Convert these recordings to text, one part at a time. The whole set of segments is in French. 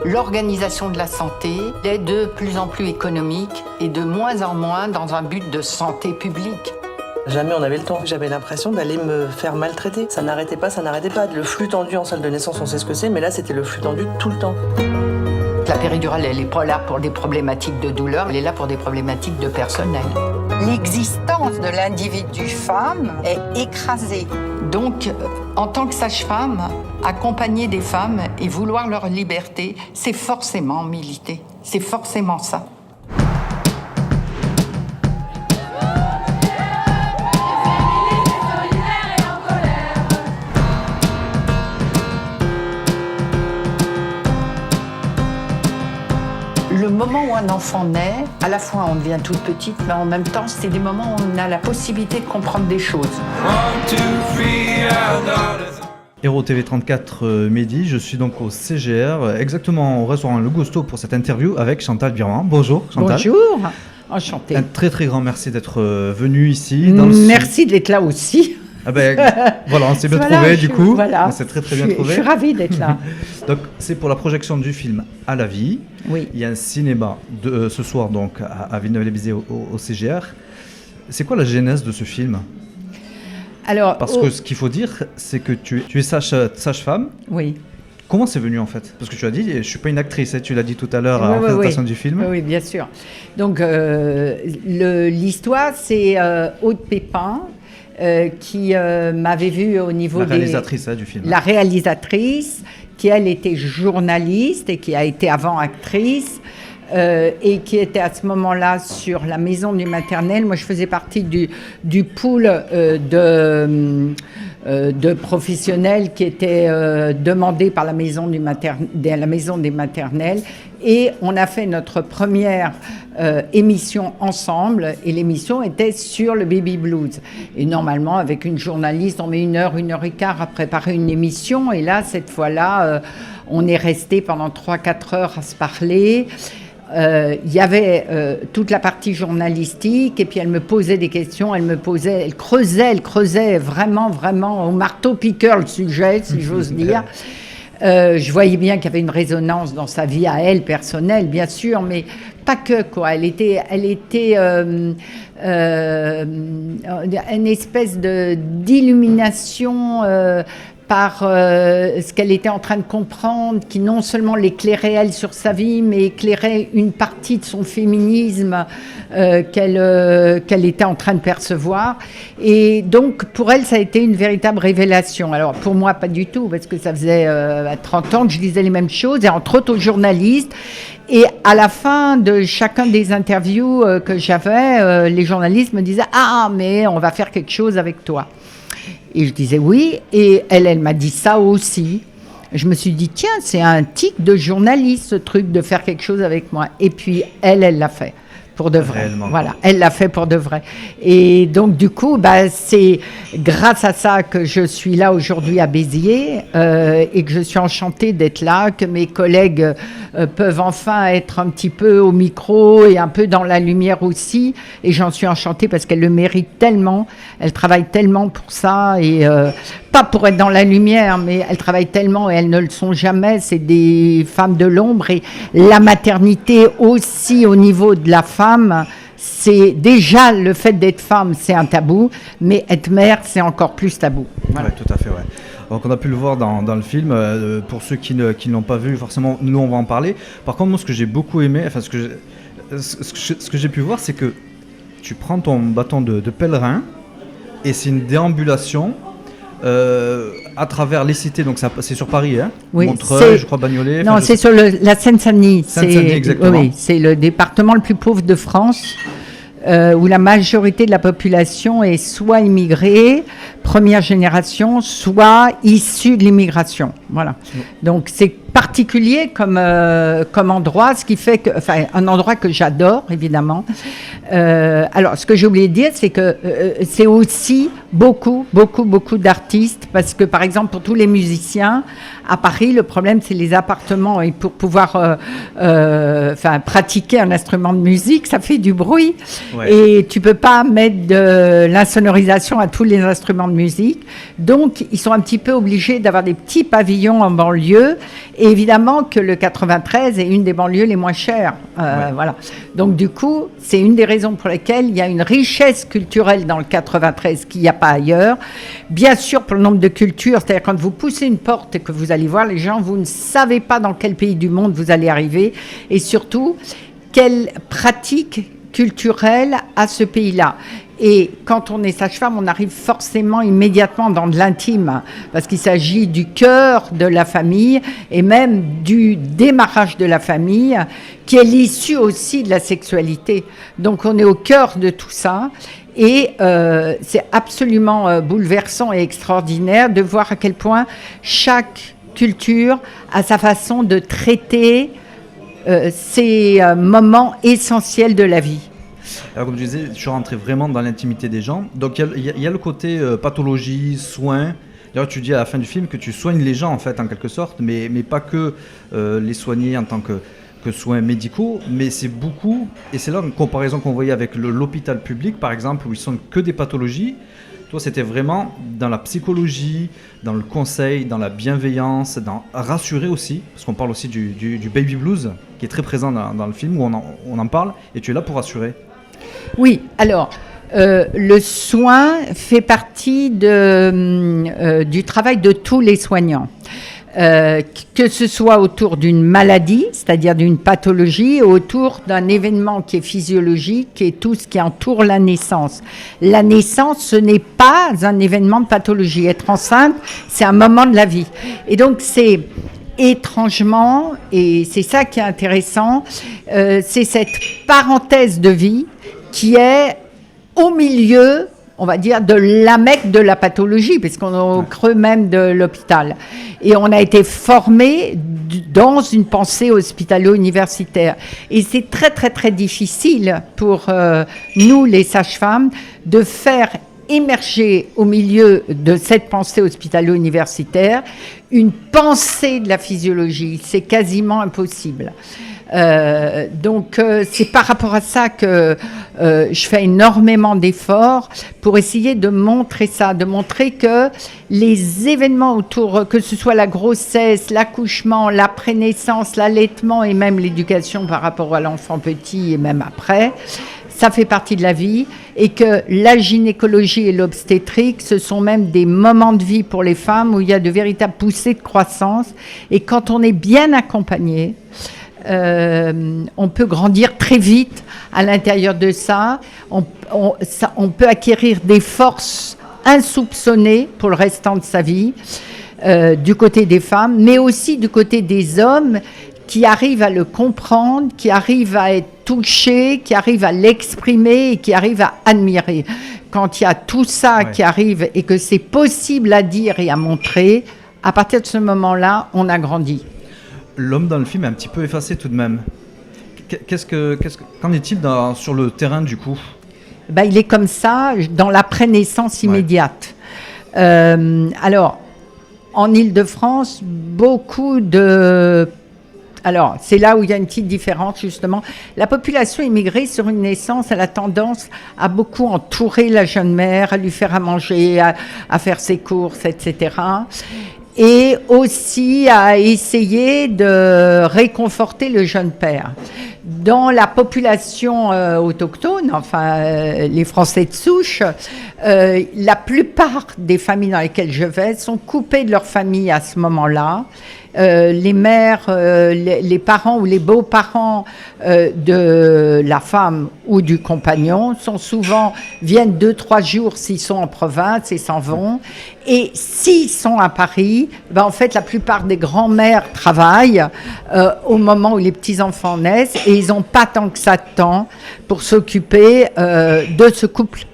L'organisation de la santé est de plus en plus économique et de moins en moins dans un but de santé publique. Jamais on avait le temps. J'avais l'impression d'aller me faire maltraiter. Ça n'arrêtait pas. Le flux tendu en salle de naissance, on sait ce que c'est, mais là, c'était le flux tendu tout le temps. La péridurale, elle n'est pas là pour des problématiques de douleur, elle est là pour des problématiques de personnel. L'existence de l'individu femme est écrasée. Donc, en tant que sage-femme, accompagner des femmes et vouloir leur liberté, c'est forcément militer. C'est forcément ça. Le moment où un enfant naît, à la fois on devient toute petite, mais en même temps, c'est des moments où on a la possibilité de comprendre des choses. Héros TV 34 Mehdi, je suis donc au CGR, exactement au restaurant Le Gusto pour cette interview avec Chantal Birman. Bonjour Chantal. Bonjour, enchantée. Un très très grand merci d'être venu ici. Merci d'être là aussi. Ah ben, voilà, on s'est bien trouvé du coup. Voilà. On s'est très très bien trouvé. Je suis ravie d'être là. Donc c'est pour la projection du film À la vie. Oui. Il y a un cinéma ce soir donc à Villeneuve-les-Bizet au CGR. C'est quoi la genèse de ce film ? Alors, parce que ce qu'il faut dire, c'est que tu es sage-femme. Oui. Comment c'est venu en fait ? Parce que tu as dit, je ne suis pas une actrice, tu l'as dit tout à l'heure en présentation du film. Oui, bien sûr. Donc l'histoire, c'est Aude Pépin qui m'avait vue au niveau la réalisatrice du film. La réalisatrice, qui elle était journaliste et qui a été avant actrice. Et qui était à ce moment-là sur la maison du maternel. Moi, je faisais partie du pool de professionnels qui étaient demandés par la maison des maternelles. Et on a fait notre première émission ensemble. Et l'émission était sur le baby blues. Et normalement, avec une journaliste, on met 1 heure, 1 heure et quart à préparer une émission. Et là, cette fois-là, on est resté pendant 3-4 heures à se parler. Il y avait toute la partie journalistique et puis elle me posait des questions, elle creusait vraiment au marteau-piqueur le sujet, si j'ose dire. Je voyais bien qu'il y avait une résonance dans sa vie à elle, personnelle, bien sûr, mais pas que, quoi. Elle était une espèce d'illumination par ce qu'elle était en train de comprendre, qui non seulement l'éclairait elle sur sa vie, mais éclairait une partie de son féminisme qu'elle était en train de percevoir. Et donc, pour elle, ça a été une véritable révélation. Alors, pour moi, pas du tout, parce que ça faisait 30 ans que je disais les mêmes choses, et entre autres aux journalistes. Et à la fin de chacun des interviews que j'avais, les journalistes me disaient « Ah, mais on va faire quelque chose avec toi ». Et je disais oui, et elle m'a dit ça aussi. Je me suis dit, tiens, c'est un tic de journaliste, ce truc de faire quelque chose avec moi. Et puis, elle l'a fait. Pour de vrai. Réellement. Voilà, elle l'a fait pour de vrai. Et donc, du coup, c'est grâce à ça que je suis là aujourd'hui à Béziers et que je suis enchantée d'être là, que mes collègues peuvent enfin être un petit peu au micro et un peu dans la lumière aussi. Et j'en suis enchantée parce qu'elle le mérite tellement, elle travaille tellement pour ça et pas pour être dans la lumière, mais elles travaillent tellement et elles ne le sont jamais. C'est des femmes de l'ombre et la maternité aussi au niveau de la femme. C'est déjà le fait d'être femme, c'est un tabou, mais être mère, c'est encore plus tabou. Voilà. Ouais, tout à fait, ouais. Donc on a pu le voir dans le film. Pour ceux qui ne l'ont pas vu, forcément, nous on va en parler. Par contre, moi, ce que j'ai beaucoup aimé, enfin ce que j'ai pu voir, c'est que tu prends ton bâton de pèlerin et c'est une déambulation. À travers les cités, donc c'est sur Paris, hein, oui, Montreuil, je crois Bagnolet. Non, c'est sur la Seine-Saint-Denis. Seine-Saint-Denis, exactement. Oui, c'est le département le plus pauvre de France, où la majorité de la population est soit immigrée, première génération, soit issue de l'immigration. Voilà. Donc c'est particulier comme endroit, ce qui fait que, enfin, un endroit que j'adore évidemment. Alors, ce que j'ai oublié de dire, c'est que c'est aussi beaucoup d'artistes, parce que par exemple pour tous les musiciens à Paris, le problème c'est les appartements, et pour pouvoir pratiquer un instrument de musique, ça fait du bruit, ouais. Et tu peux pas mettre de l'insonorisation à tous les instruments de musique, donc ils sont un petit peu obligés d'avoir des petits pavillons en banlieue, évidemment que le 93 est une des banlieues les moins chères. Voilà. Donc du coup, c'est une des raisons pour lesquelles il y a une richesse culturelle dans le 93 qu'il n'y a pas ailleurs. Bien sûr, pour le nombre de cultures, c'est-à-dire quand vous poussez une porte et que vous allez voir les gens, vous ne savez pas dans quel pays du monde vous allez arriver, et surtout, quelle pratique culturelle à ce pays-là. Et quand on est sage-femme, on arrive forcément immédiatement dans de l'intime, parce qu'il s'agit du cœur de la famille et même du démarrage de la famille, qui est l'issue aussi de la sexualité. Donc on est au cœur de tout ça. Et c'est absolument bouleversant et extraordinaire de voir à quel point chaque culture a sa façon de traiter ces moments essentiels de la vie. Alors, comme je disais, je suis rentré vraiment dans l'intimité des gens. Donc, il y a le côté pathologie, soins. D'ailleurs, tu dis à la fin du film que tu soignes les gens, en fait, en quelque sorte, mais pas que les soigner en tant que soins médicaux, mais c'est beaucoup, et c'est là une comparaison qu'on voyait avec l'hôpital public, par exemple, où ils sont que des pathologies. Toi, c'était vraiment dans la psychologie, dans le conseil, dans la bienveillance, dans rassurer aussi, parce qu'on parle aussi du baby blues, qui est très présent dans le film, où on en parle, et tu es là pour rassurer. Oui, alors, le soin fait partie du travail de tous les soignants. Que ce soit autour d'une maladie, c'est-à-dire d'une pathologie, ou autour d'un événement qui est physiologique et tout ce qui entoure la naissance. La naissance, ce n'est pas un événement de pathologie. Être enceinte, c'est un moment de la vie. Et donc, c'est étrangement, et c'est ça qui est intéressant, c'est cette parenthèse de vie qui est au milieu, on va dire, de la Mecque de la pathologie, puisqu'on est au creux même de l'hôpital. Et on a été formé dans une pensée hospitalo-universitaire. Et c'est très, très, très difficile pour nous, les sages-femmes, de faire émerger au milieu de cette pensée hospitalo-universitaire une pensée de la physiologie. C'est quasiment impossible. Donc c'est par rapport à ça que je fais énormément d'efforts pour essayer de montrer ça, de montrer que les événements autour, que ce soit la grossesse, l'accouchement, la prénaissance, l'allaitement et même l'éducation par rapport à l'enfant petit et même après, ça fait partie de la vie, et que la gynécologie et l'obstétrique, ce sont même des moments de vie pour les femmes où il y a de véritables poussées de croissance, et quand on est bien accompagné, on peut grandir très vite à l'intérieur de ça. On peut acquérir des forces insoupçonnées pour le restant de sa vie, du côté des femmes, mais aussi du côté des hommes qui arrivent à le comprendre, qui arrivent à être touchés, qui arrivent à l'exprimer et qui arrivent à admirer. Quand il y a tout ça qui arrive et que c'est possible à dire et à montrer, à partir de ce moment-là, on a grandi. L'homme dans le film est un petit peu effacé tout de même. Qu'en est-il sur le terrain du coup ? Il est comme ça dans la prénaissance immédiate. Alors, en Île-de-France, beaucoup de... Alors, c'est là où il y a une petite différence, justement. La population immigrée, sur une naissance, elle a tendance à beaucoup entourer la jeune mère, à lui faire à manger, à faire ses courses, etc. Et aussi à essayer de réconforter le jeune père. Dans la population autochtone, les Français de souche, la plupart des familles dans lesquelles je vais sont coupées de leur famille à ce moment-là. Les mères, les parents ou les beaux-parents de la femme ou du compagnon viennent 2-3 jours s'ils sont en province et s'en vont. Et s'ils sont à Paris, en fait, la plupart des grands-mères travaillent au moment où les petits-enfants naissent, et ils n'ont pas tant que ça de temps pour s'occuper de ce couple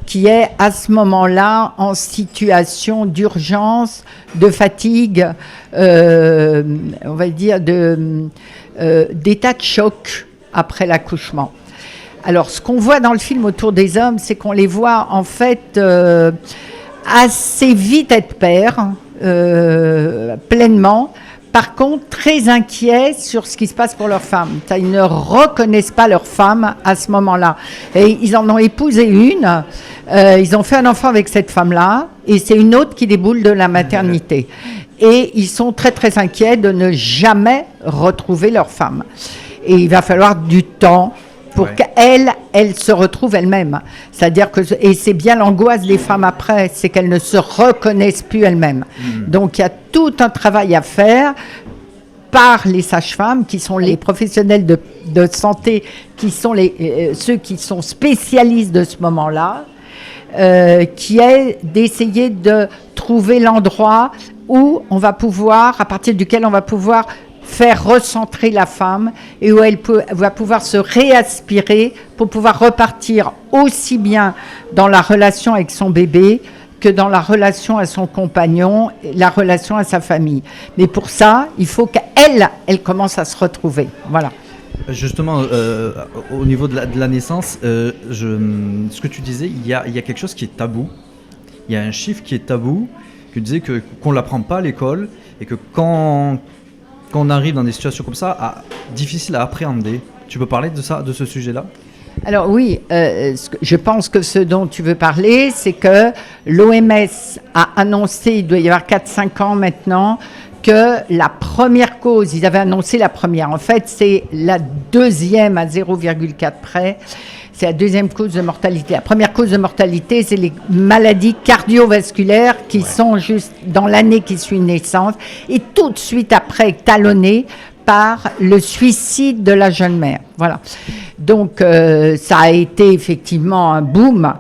qui est à ce moment-là en situation d'urgence, de fatigue, on va dire d'état de choc après l'accouchement. Alors, ce qu'on voit dans le film autour des hommes, c'est qu'on les voit en fait assez vite être pères, pleinement. Par contre, très inquiets sur ce qui se passe pour leur femme. Ils ne reconnaissent pas leur femme à ce moment-là. Et ils en ont épousé une, ils ont fait un enfant avec cette femme-là, et c'est une autre qui déboule de la maternité. et ils sont très très inquiets de ne jamais retrouver leur femme. Et il va falloir du temps pour qu'elle se retrouve elle-même. C'est-à-dire que, et c'est bien l'angoisse des femmes après, c'est qu'elles ne se reconnaissent plus elles-mêmes. Donc il y a tout un travail à faire par les sages-femmes, qui sont les professionnels de santé, qui sont ceux qui sont spécialistes de ce moment-là, qui est d'essayer de trouver l'endroit où on va pouvoir, à partir duquel on va pouvoir faire recentrer la femme et où elle va pouvoir se réaspirer pour pouvoir repartir aussi bien dans la relation avec son bébé que dans la relation à son compagnon, la relation à sa famille. Mais pour ça, il faut qu'elle commence à se retrouver. Voilà. Justement, au niveau de la naissance, ce que tu disais, il y a quelque chose qui est tabou. Il y a un chiffre qui est tabou, que tu disais qu'on ne l'apprend pas à l'école et que quand on arrive dans des situations comme ça, difficile à appréhender. Tu peux parler de ça, de ce sujet-là ? Alors oui, je pense que ce dont tu veux parler, c'est que l'OMS a annoncé, il doit y avoir 4-5 ans maintenant, que la première cause, ils avaient annoncé la première, en fait c'est la deuxième à 0,4 près, c'est la deuxième cause de mortalité. La première cause de mortalité, c'est les maladies cardiovasculaires qui sont juste dans l'année qui suit une naissance et tout de suite après talonnées par le suicide de la jeune mère. Voilà. Donc ça a été effectivement un boom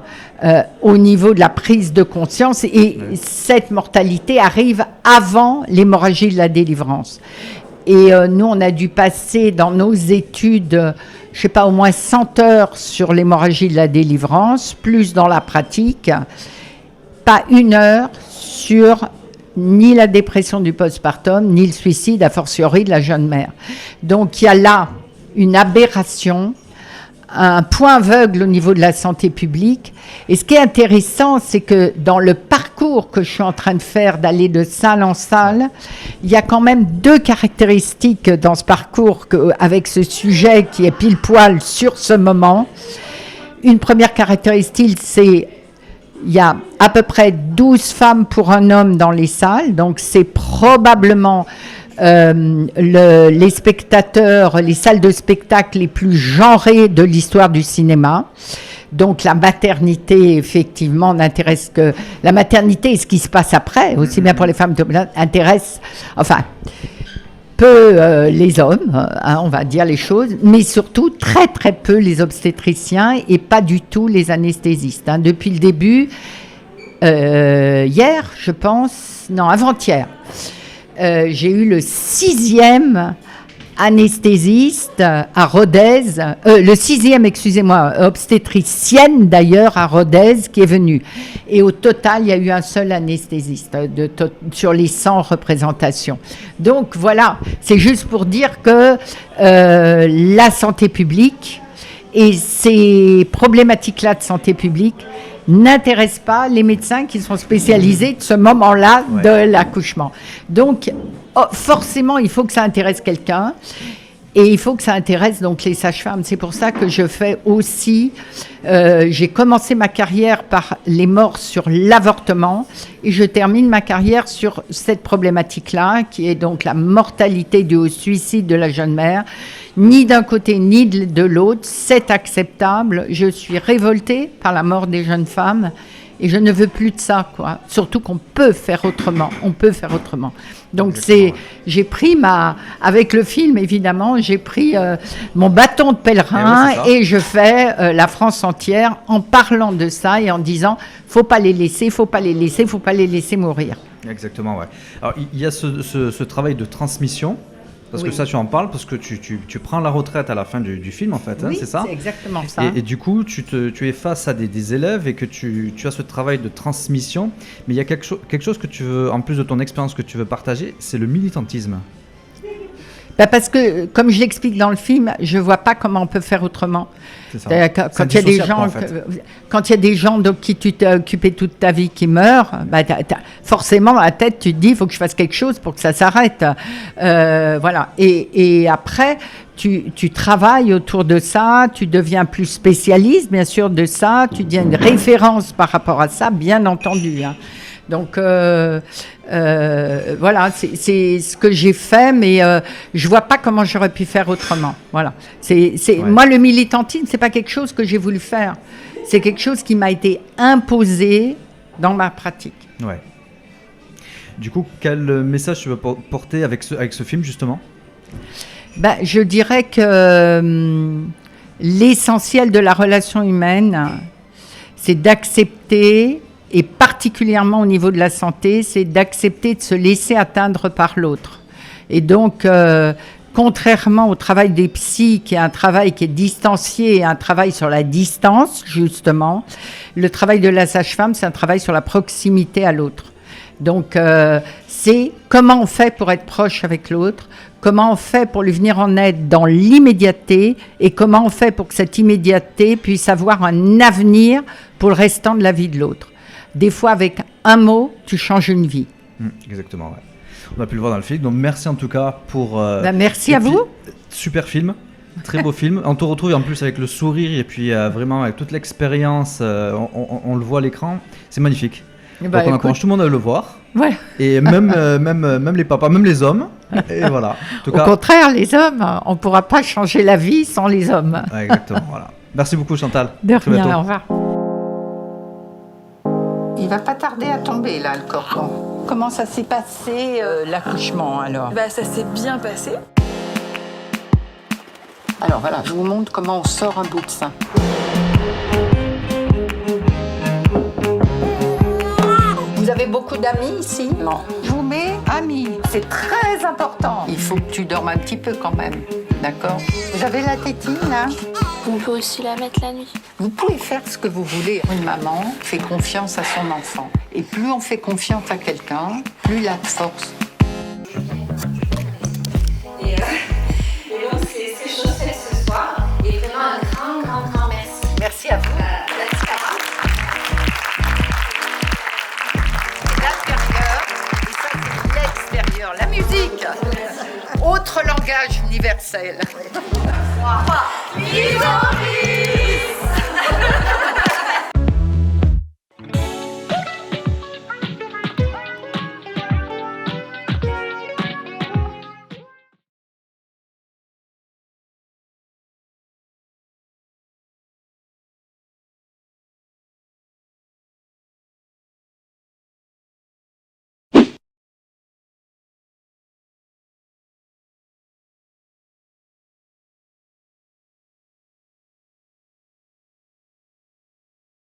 au niveau de la prise de conscience et cette mortalité arrive avant l'hémorragie de la délivrance. Et nous, on a dû passer dans nos études, je ne sais pas, au moins 100 heures sur l'hémorragie de la délivrance, plus dans la pratique, pas 1 heure sur ni la dépression du postpartum, ni le suicide, a fortiori de la jeune mère. Donc il y a là une aberration, un point aveugle au niveau de la santé publique. Et ce qui est intéressant, c'est que dans le parcours que je suis en train de faire, d'aller de salle en salle, il y a quand même 2 caractéristiques dans ce parcours avec ce sujet qui est pile poil sur ce moment. Une première caractéristique, c'est il y a à peu près 12 femmes pour un homme dans les salles, donc c'est probablement les spectateurs, les salles de spectacle les plus genrées de l'histoire du cinéma. Donc la maternité, effectivement, n'intéresse que... La maternité et ce qui se passe après, aussi bien pour les femmes, intéresse... Enfin... peu les hommes, on va dire les choses, mais surtout très très peu les obstétriciens et pas du tout les anesthésistes. Depuis le début, hier, je pense, non, avant-hier, j'ai eu le 6e anesthésiste à Rodez, le 6e, excusez-moi, obstétricienne d'ailleurs à Rodez qui est venue. Et au total, il y a eu un seul anesthésiste sur les 100 représentations. Donc voilà, c'est juste pour dire que la santé publique et ces problématiques-là de santé publique n'intéressent pas les médecins qui sont spécialisés de ce moment-là de l'accouchement. Donc, forcément, il faut que ça intéresse quelqu'un et il faut que ça intéresse donc les sages-femmes. C'est pour ça que je fais aussi... j'ai commencé ma carrière par les morts sur l'avortement et je termine ma carrière sur cette problématique-là qui est donc la mortalité due au suicide de la jeune mère. Ni d'un côté ni de l'autre, c'est acceptable. Je suis révoltée par la mort des jeunes femmes et je ne veux plus de ça, quoi. Surtout qu'on peut faire autrement. On peut faire autrement. Donc j'ai pris avec le film évidemment, j'ai pris mon bâton de pèlerin et je fais la France entière en parlant de ça et en disant faut pas les laisser mourir. Exactement, ouais. Alors il y a ce travail de transmission. Parce que ça, tu en parles, parce que tu prends la retraite à la fin du film, en fait, c'est ça ? Oui, c'est exactement ça. Et du coup, tu es face à des élèves et que tu as ce travail de transmission. Mais il y a quelque chose que tu veux, en plus de ton expérience, que tu veux partager, c'est le militantisme. Parce que, comme je l'explique dans le film, je ne vois pas comment on peut faire autrement. C'est ça. Quand il y a des gens, quand il y a des gens de qui tu t'es occupé toute ta vie qui meurent, forcément dans la tête tu te dis il faut que je fasse quelque chose pour que ça s'arrête. Voilà. Et après tu travailles autour de ça, tu deviens plus spécialiste bien sûr de ça, tu deviens une référence par rapport à ça, bien entendu. Donc voilà, c'est ce que j'ai fait, mais je vois pas comment j'aurais pu faire autrement. Voilà. Moi, le militantisme, c'est pas quelque chose que j'ai voulu faire. C'est quelque chose qui m'a été imposé dans ma pratique. Ouais. Du coup, quel message tu veux porter avec ce film, justement ? Je dirais que l'essentiel de la relation humaine, c'est d'accepter, et particulièrement au niveau de la santé, c'est d'accepter de se laisser atteindre par l'autre. Et donc, contrairement au travail des psys, qui est un travail qui est distancié, un travail sur la distance, justement, le travail de la sage-femme, c'est un travail sur la proximité à l'autre. Donc, c'est comment on fait pour être proche avec l'autre, comment on fait pour lui venir en aide dans l'immédiateté et comment on fait pour que cette immédiateté puisse avoir un avenir pour le restant de la vie de l'autre. Des fois, avec un mot, tu changes une vie. Exactement, ouais. On a pu le voir dans le film, donc merci en tout cas pour... merci à vous. Super film, très beau film. On te retrouve en plus avec le sourire et puis vraiment avec toute l'expérience, on le voit à l'écran, c'est magnifique. Donc on encourage tout le monde à le voir. Voilà. Et même les papas, même les hommes. Et voilà. Au contraire, les hommes, on ne pourra pas changer la vie sans les hommes. Ouais, exactement, voilà. Merci beaucoup Chantal. De rien, au revoir. Il va pas tarder à tomber là, le cordon. Comment ça s'est passé l'accouchement alors ? Ça s'est bien passé. Alors voilà, je vous montre comment on sort un bout de sein. Vous avez beaucoup d'amis ici ? Non. Je vous mets amis. C'est très important. Il faut que tu dormes un petit peu quand même. D'accord ? Vous avez la tétine là ? On peut aussi la mettre la nuit. Vous pouvez faire ce que vous voulez. Une maman fait confiance à son enfant. Et plus on fait confiance à quelqu'un, plus il a de force. Et donc, c'est chose faite ce soir. Et vraiment un grand merci. Merci à vous. Merci à vous. L'intérieur, et ça c'est l'extérieur. La musique. Autre langage universel. Ils ont